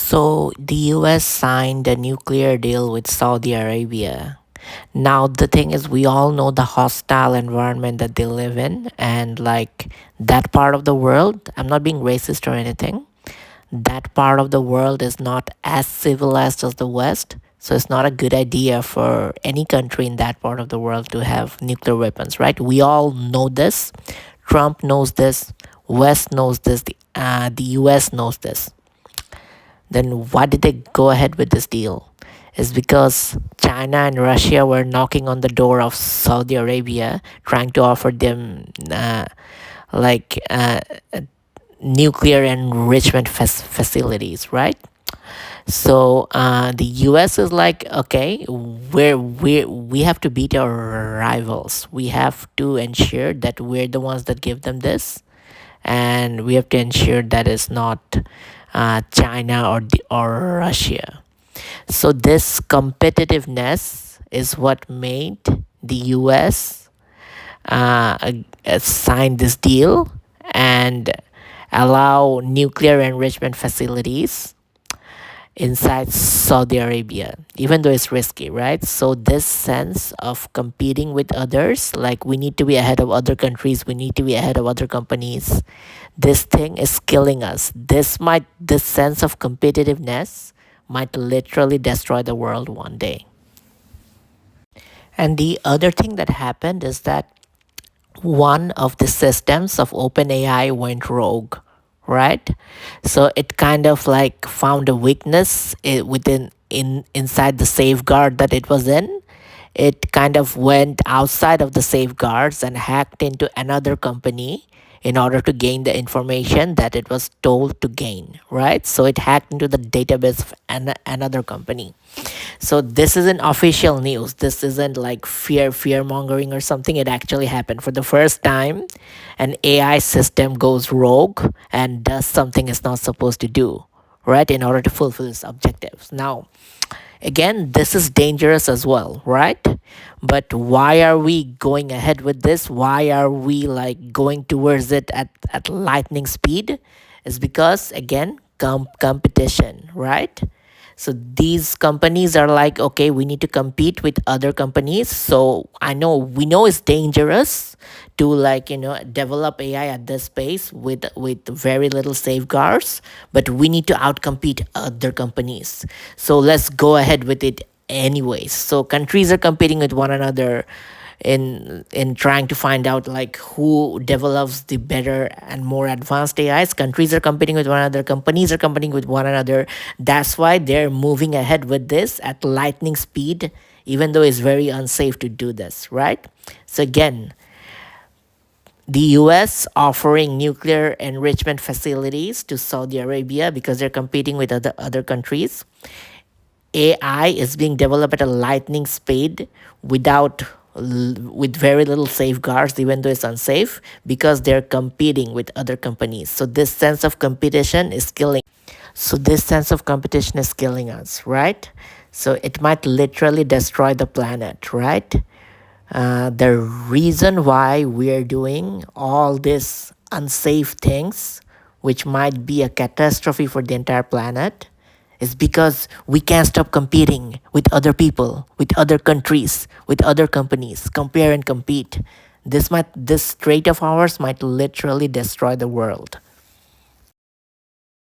So the US signed a nuclear deal with Saudi Arabia. Now the thing is we all know the hostile environment that they live in and like that part of the world, I'm not being racist or anything. That part of the world is not as civilized as the West. So it's not a good idea for any country in that part of the world to have nuclear weapons, right? We all know this. Trump knows this. West knows this. The US knows this. Then why did they go ahead with this deal? Is because China and Russia were knocking on the door of Saudi Arabia, trying to offer them like nuclear enrichment facilities, right? So the US is like, okay, we have to beat our rivals. We have to ensure that we're the ones that give them this, and we have to ensure that it's not China or Russia. So this competitiveness is what made the US sign this deal and allow nuclear enrichment facilities inside Saudi Arabia, even though it's risky, right? So this sense of competing with others, like we need to be ahead of other countries, we need to be ahead of other companies. This thing is killing us. This sense of competitiveness might literally destroy the world one day. And the other thing that happened is that one of the systems of OpenAI went rogue, right? So it kind of like found a weakness inside the safeguard that it was in. It kind of went outside of the safeguards and hacked into another company in order to gain the information that it was told to gain, right? So it hacked into the database of another company. So this isn't official news. This isn't like fear mongering or something. It actually happened for the first time. An AI system goes rogue and does something it's not supposed to do, right? In order to fulfill its objectives. Now, again, this is dangerous as well, right? But why are we going ahead with this? Why are we like going towards it at lightning speed? Is because again, competition, right? So these companies are like, okay, we need to compete with other companies. So we know it's dangerous to like, develop AI at this space with very little safeguards, but we need to outcompete other companies. So let's go ahead with it anyways. So countries are competing with one another in trying to find out like who develops the better and more advanced AIs. Countries are competing with one another, companies are competing with one another. That's why they're moving ahead with this at lightning speed, even though it's very unsafe to do this, right? So again, the US offering nuclear enrichment facilities to Saudi Arabia because they're competing with other countries. AI is being developed at a lightning speed with very little safeguards, even though it's unsafe, because they're competing with other companies. So this sense of competition is killing. So this sense of competition is killing us, right? So it might literally destroy the planet, right? The reason why we're doing all these unsafe things, which might be a catastrophe for the entire planet, is because we can't stop competing with other people, with other countries, with other companies. Compare and compete. This trait of ours might literally destroy the world.